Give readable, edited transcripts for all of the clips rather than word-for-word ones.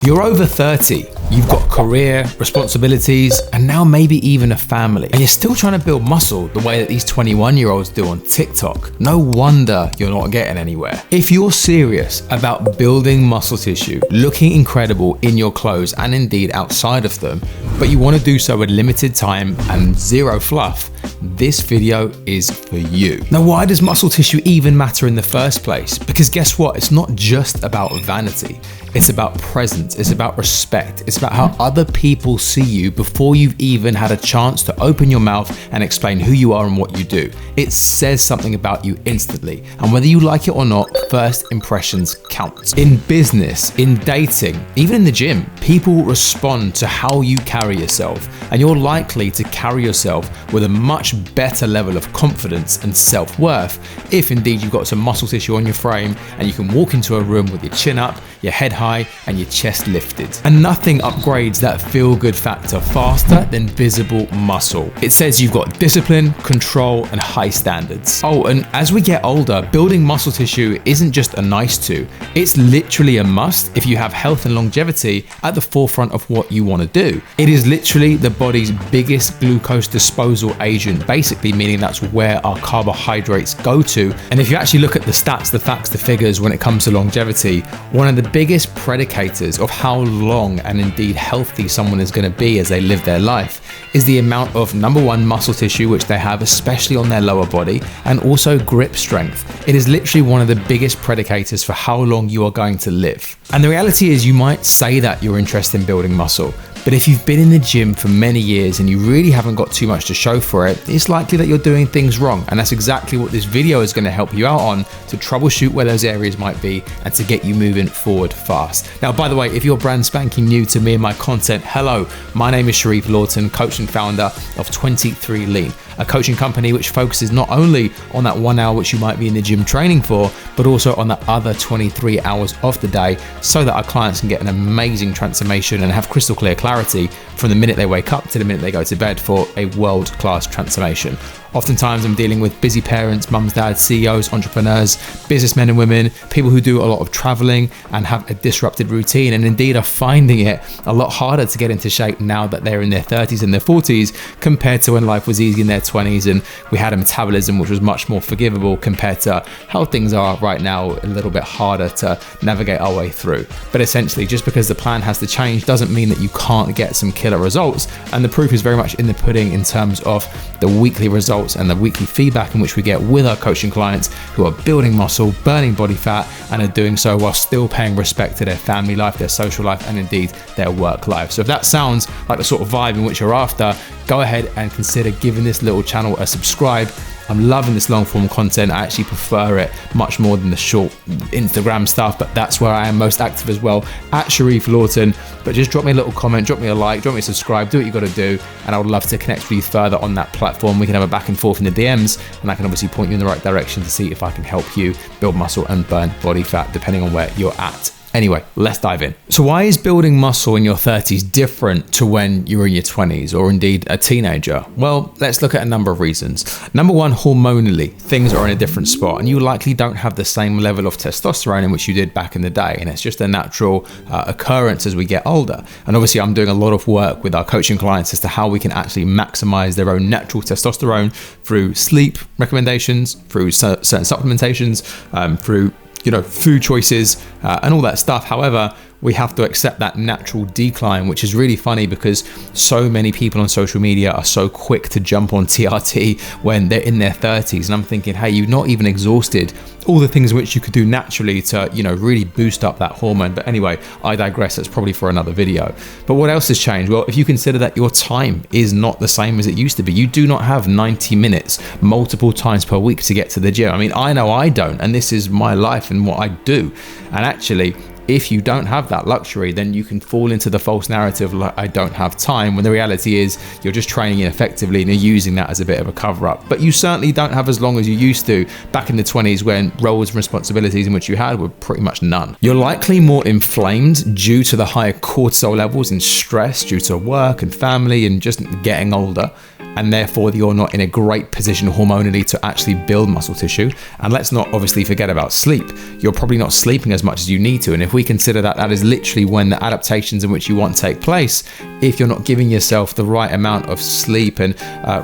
You're over 30, you've got career, responsibilities, and now maybe even a family. And you're still trying to build muscle the way that these 21-year-olds do on TikTok. No wonder you're not getting anywhere. If you're serious about building muscle tissue, looking incredible in your clothes and indeed outside of them, but you want to do so with limited time and zero fluff, this video is for you. Now, why does muscle tissue even matter in the first place? Because guess what? It's not just about vanity. It's about presence, it's about respect, it's about how other people see you before you've even had a chance to open your mouth and explain who you are and what you do. It says something about you instantly, and whether you like it or not, first impressions count. In business, in dating, even in the gym, people respond to how you carry yourself, and you're likely to carry yourself with a much better level of confidence and self-worth if indeed you've got some muscle tissue on your frame and you can walk into a room with your chin up, your head high, and your chest lifted. And nothing upgrades that feel-good factor faster than visible muscle. It says you've got discipline, control, and high standards. Oh, and as we get older, building muscle tissue isn't just a nice to, it's literally a must if you have health and longevity at the forefront of what you want to do. It is literally the body's biggest glucose disposal agent, basically meaning that's where our carbohydrates go to. And if you actually look at the stats, the facts, the figures when it comes to longevity, one of the biggest predicators of how long and indeed healthy someone is going to be as they live their life is the amount of number one, muscle tissue which they have, especially on their lower body, and also grip strength. It is literally one of the biggest predicators for how long you are going to live. And the reality is, you might say that you're interested in building muscle, but if you've been in the gym for many years and you really haven't got too much to show for it, it's likely that you're doing things wrong. And that's exactly what this video is going to help you out on, to troubleshoot where those areas might be and to get you moving forward fast. Now, by the way, if you're brand spanking new to me and my content, hello, my name is Sharif Lawton, coach and founder of 23 Lean, a coaching company which focuses not only on that 1 hour which you might be in the gym training for, but also on the other 23 hours of the day, so that our clients can get an amazing transformation and have crystal clear clarity from the minute they wake up to the minute they go to bed for a world-class transformation. Oftentimes I'm dealing with busy parents, mums, dads, CEOs, entrepreneurs, businessmen and women, people who do a lot of traveling and have a disrupted routine, and indeed are finding it a lot harder to get into shape now that they're in their 30s and their 40s compared to when life was easy in their 20s and we had a metabolism which was much more forgivable compared to how things are right now, a little bit harder to navigate our way through. But essentially, just because the plan has to change doesn't mean that you can't get some killer results, and the proof is very much in the pudding in terms of the weekly results and the weekly feedback in which we get with our coaching clients who are building muscle, burning body fat, and are doing so while still paying respect to their family life, their social life, and indeed their work life. So if that sounds like the sort of vibe in which you're after, go ahead and consider giving this little channel a subscribe. I'm loving this long form content. I actually prefer it much more than the short Instagram stuff, but that's where I am most active as well, at Sharif Lawton. But just drop me a little comment, drop me a like, drop me a subscribe, do what you got to do, and I would love to connect with you further on that platform. We can have a back and forth in the DMs, and I can obviously point you in the right direction to see if I can help you build muscle and burn body fat, depending on where you're at. Anyway, let's dive in. So why is building muscle in your 30s different to when you were in your 20s or indeed a teenager? Well, let's look at a number of reasons. Number one, hormonally, things are in a different spot, and you likely don't have the same level of testosterone in which you did back in the day, and it's just a natural occurrence as we get older. And obviously I'm doing a lot of work with our coaching clients as to how we can actually maximize their own natural testosterone through sleep recommendations, through certain supplementations, through food choices and all that stuff. However, we have to accept that natural decline, which is really funny because so many people on social media are so quick to jump on TRT when they're in their 30s. And I'm thinking, hey, you've not even exhausted all the things which you could do naturally to, really boost up that hormone. But anyway, I digress. That's probably for another video. But what else has changed? Well, if you consider that your time is not the same as it used to be, you do not have 90 minutes multiple times per week to get to the gym. I mean, I know I don't, and this is my life and what I do. And actually, if you don't have that luxury, then you can fall into the false narrative like I don't have time, when the reality is you're just training ineffectively and you're using that as a bit of a cover up. But you certainly don't have as long as you used to back in the 20s, when roles and responsibilities in which you had were pretty much none. You're likely more inflamed due to the higher cortisol levels and stress due to work and family and just getting older. and therefore you're not in a great position hormonally to actually build muscle tissue. And let's not obviously forget about sleep. You're probably not sleeping as much as you need to. And if we consider that that is literally when the adaptations in which you want to take place, if you're not giving yourself the right amount of sleep and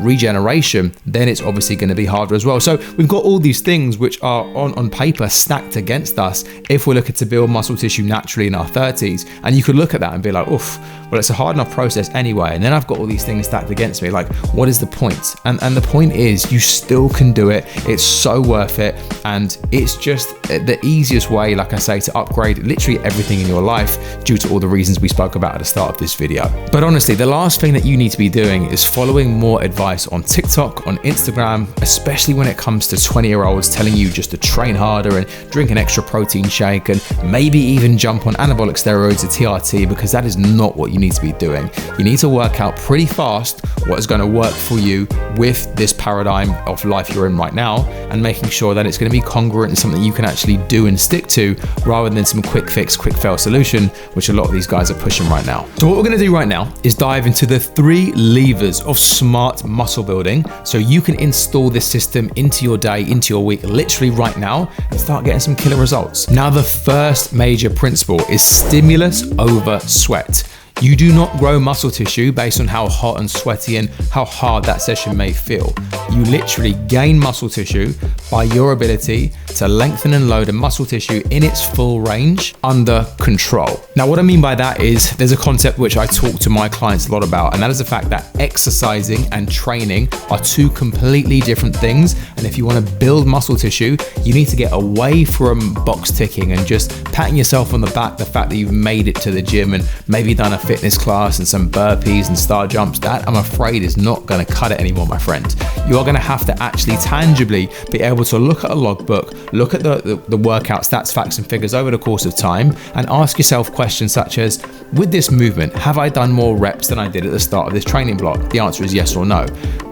regeneration, then it's obviously going to be harder as well. So we've got all these things which are on paper stacked against us if we're looking to build muscle tissue naturally in our 30s. And you could look at that and be like, oof, well, it's a hard enough process anyway. And then I've got all these things stacked against me. Like, what is the point? And the point is, you still can do it. It's so worth it. And it's just the easiest way, like I say, to upgrade literally everything in your life due to all the reasons we spoke about at the start of this video. But honestly, the last thing that you need to be doing is following more advice on TikTok, on Instagram, especially when it comes to 20-year-olds telling you just to train harder and drink an extra protein shake and maybe even jump on anabolic steroids or TRT, because that is not what you need to be doing. You need to work out pretty fast what is going to work for you with this paradigm of life you're in right now, and making sure that it's going to be congruent and something you can actually do and stick to, rather than some quick fix, quick fail solution, which a lot of these guys are pushing right now. So what we're going to do right now is dive into the 3 levers of smart muscle building, so you can install this system into your day, into your week, literally right now, and start getting some killer results. Now, the first major principle is stimulus over sweat. You do not grow muscle tissue based on how hot and sweaty and how hard that session may feel. You literally gain muscle tissue by your ability to lengthen and load a muscle tissue in its full range under control. Now, what I mean by that is there's a concept which I talk to my clients a lot about, and that is the fact that exercising and training are 2 completely different things. And if you want to build muscle tissue, you need to get away from box ticking and just patting yourself on the back, the fact that you've made it to the gym and maybe done a fitness class and some burpees and star jumps. That, I'm afraid, is not going to cut it anymore, my friend. You are going to have to actually tangibly be able to look at a logbook, look at the workout stats, facts and figures over the course of time, and ask yourself questions such as, with this movement, have I done more reps than I did at the start of this training block? The answer is yes or no.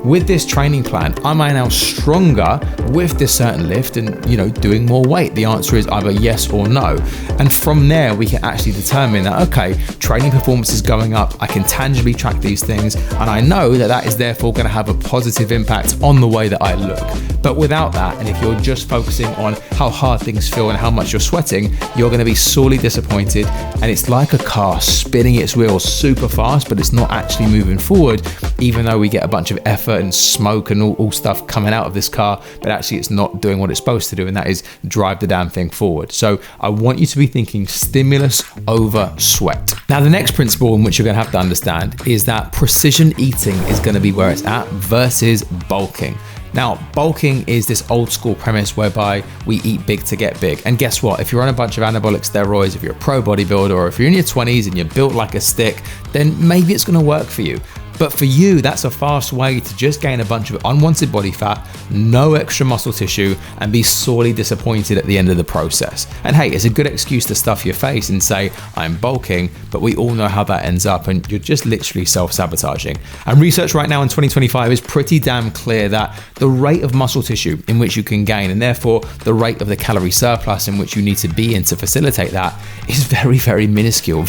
With this training plan, am I now stronger with this certain lift and, doing more weight? The answer is either yes or no. And from there, we can actually determine that, okay, training performance is going up, I can tangibly track these things, and I know that that is therefore going to have a positive impact on the way that I look. But without that, and if you're just focusing on how hard things feel and how much you're sweating, you're going to be sorely disappointed. And it's like a car spinning its wheels super fast, but it's not actually moving forward, even though we get a bunch of effort and smoke and all stuff coming out of this car, but actually it's not doing what it's supposed to do, and that is drive the damn thing forward. So I want you to be thinking stimulus over sweat. Now, the next principle in which you're going to have to understand is that precision eating is going to be where it's at versus bulking. Now, bulking is this old school premise whereby we eat big to get big. And guess what? If you're on a bunch of anabolic steroids, if you're a pro bodybuilder, or if you're in your 20s and you're built like a stick, then maybe it's going to work for you. But for you, that's a fast way to just gain a bunch of unwanted body fat, no extra muscle tissue, and be sorely disappointed at the end of the process. And hey, it's a good excuse to stuff your face and say, I'm bulking, but we all know how that ends up, and you're just literally self-sabotaging. And research right now in 2025 is pretty damn clear that the rate of muscle tissue in which you can gain, and therefore the rate of the calorie surplus in which you need to be in to facilitate that, is very, very minuscule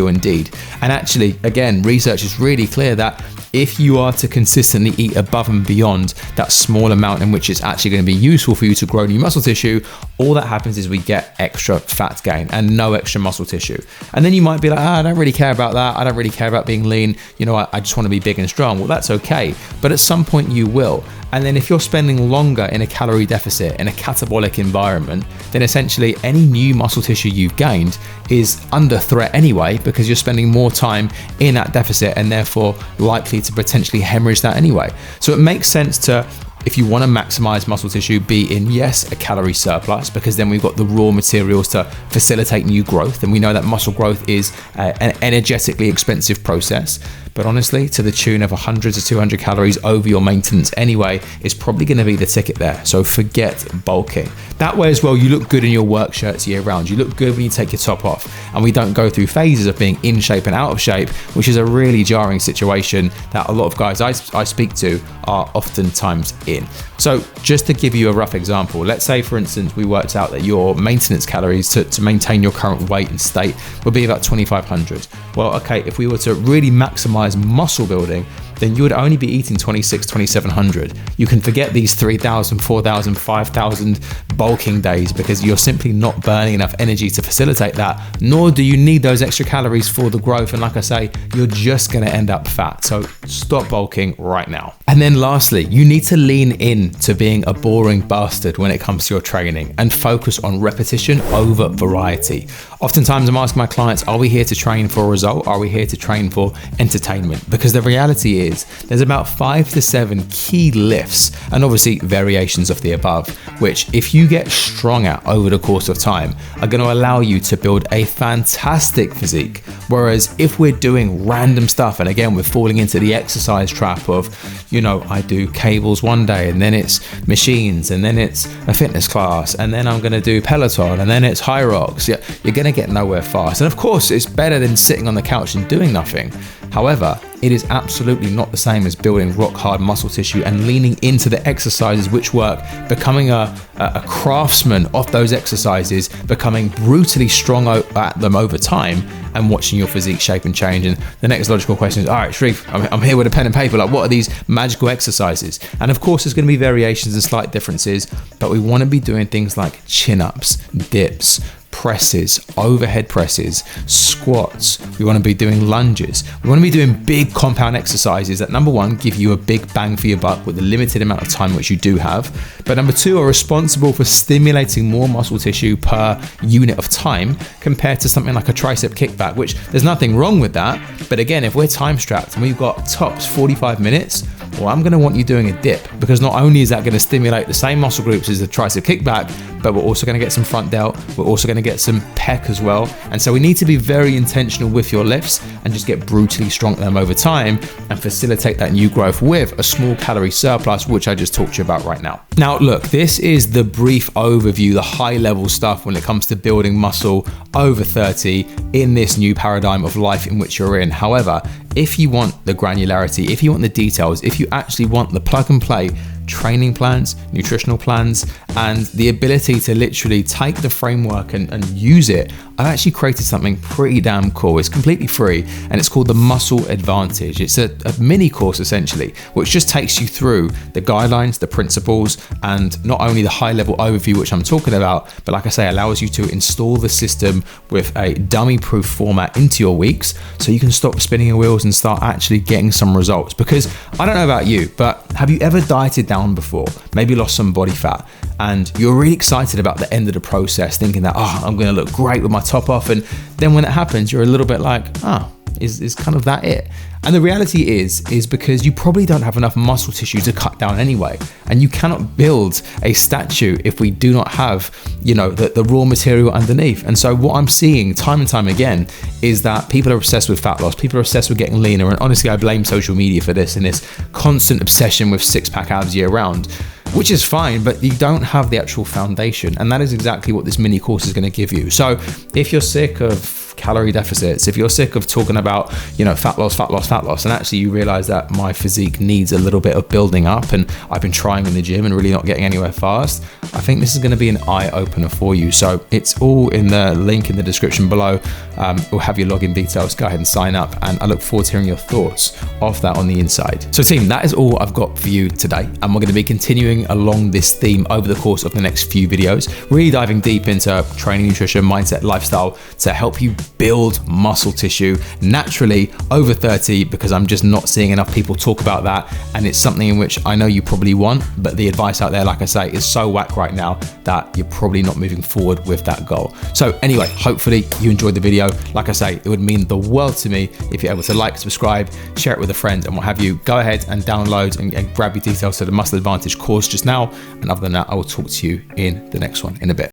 indeed. And actually, again, research is really clear that if you are to consistently eat above and beyond that small amount in which it's actually going to be useful for you to grow new muscle tissue, all that happens is we get extra fat gain and no extra muscle tissue. And then you might be like, I don't really care about that. I don't really care about being lean. I just want to be big and strong. Well, that's okay. But at some point you will. And then if you're spending longer in a calorie deficit, in a catabolic environment, then essentially any new muscle tissue you've gained is under threat anyway, because you're spending more time in that deficit and therefore likely to potentially hemorrhage that anyway. So it makes sense to, if you want to maximize muscle tissue, be in, yes, a calorie surplus, because then we've got the raw materials to facilitate new growth. And we know that muscle growth is an energetically expensive process. But honestly, to the tune of 100 to 200 calories over your maintenance anyway is probably going to be the ticket there. So forget bulking. That way as well, you look good in your work shirts year round. You look good when you take your top off. And we don't go through phases of being in shape and out of shape, which is a really jarring situation that a lot of guys I speak to are oftentimes in. So just to give you a rough example, let's say, for instance, we worked out that your maintenance calories to maintain your current weight and state would be about 2,500. Well, okay, if we were to really maximize muscle building, then you would only be eating 2,700. You can forget these 3,000, 4,000, 5,000 bulking days because you're simply not burning enough energy to facilitate that, nor do you need those extra calories for the growth. And like I say, you're just going to end up fat. So stop bulking right now. And then lastly, you need to lean in to being a boring bastard when it comes to your training and focus on repetition over variety. Oftentimes I'm asking my clients, are we here to train for a result? Are we here to train for entertainment? Because the reality is there's about 5 to 7 key lifts and obviously variations of the above, which if you get strong at over the course of time are going to allow you to build a fantastic physique. Whereas if we're doing random stuff, and again, we're falling into the exercise trap of, I do cables one day and then it's machines and then it's a fitness class and then I'm going to do Peloton and then it's high rocks. Yeah, you're going to get nowhere fast. And of course, it's better than sitting on the couch and doing nothing. However, it is absolutely not the same as building rock hard muscle tissue and leaning into the exercises which work, becoming a craftsman of those exercises, becoming brutally strong at them over time and watching your physique shape and change. And the next logical question is, all right, Sharif, I'm here with a pen and paper. Like, what are these magical exercises? And of course, there's going to be variations and slight differences, but we want to be doing things like chin-ups, dips, presses, overhead presses, squats. We want to be doing lunges. We want to be doing big compound exercises that, number one, give you a big bang for your buck with the limited amount of time which you do have, but number two, are responsible for stimulating more muscle tissue per unit of time compared to something like a tricep kickback, which there's nothing wrong with that. But again, if we're time strapped and we've got tops 45 minutes, well, I'm going to want you doing a dip, because not only is that going to stimulate the same muscle groups as the tricep kickback, but we're also going to get some front delt, we're also going to get some pec as well. And so we need to be very intentional with your lifts and just get brutally strong at them over time and facilitate that new growth with a small calorie surplus, which I just talked to you about right now. Now, look, this is the brief overview, the high level stuff when it comes to building muscle over 30 in this new paradigm of life in which you're in. However, if you want the granularity, if you want the details, if you actually want the plug and play training plans, nutritional plans, and the ability to literally take the framework and use it, I've actually created something pretty damn cool. It's completely free and it's called the Muscle Advantage. It's a mini course essentially, which just takes you through the guidelines, the principles, and not only the high level overview, which I'm talking about, but like I say, allows you to install the system with a dummy proof format into your weeks so you can stop spinning your wheels and start actually getting some results. Because I don't know about you, but have you ever dieted down before, maybe lost some body fat, and you're really excited about the end of the process, thinking that, I'm going to look great with my top off, and then when it happens, you're a little bit like, is kind of that it? And the reality is because you probably don't have enough muscle tissue to cut down anyway, and you cannot build a statue if we do not have, the raw material underneath. And so what I'm seeing time and time again is that people are obsessed with fat loss, people are obsessed with getting leaner, and honestly, I blame social media for this and this constant obsession with six-pack abs year round, which is fine, but you don't have the actual foundation, and that is exactly what this mini course is going to give you. So if you're sick of calorie deficits, if you're sick of talking about, fat loss, and actually you realize that my physique needs a little bit of building up and I've been trying in the gym and really not getting anywhere fast, I think this is going to be an eye opener for you. So it's all in the link in the description below. We'll have your login details. Go ahead and sign up, and I look forward to hearing your thoughts of that on the inside. So team, that is all I've got for you today, and we're going to be continuing along this theme over the course of the next few videos, really diving deep into training, nutrition, mindset, lifestyle to help you build muscle tissue naturally over 30, because I'm just not seeing enough people talk about that, and it's something in which I know you probably want, but the advice out there, like I say, is so whack right now that you're probably not moving forward with that goal. So anyway, hopefully you enjoyed the video. Like I say, it would mean the world to me if you're able to like, subscribe, share it with a friend, and what have you. Go ahead and download and grab your details to the Muscle Advantage course just now, and other than that, I will talk to you in the next one in a bit.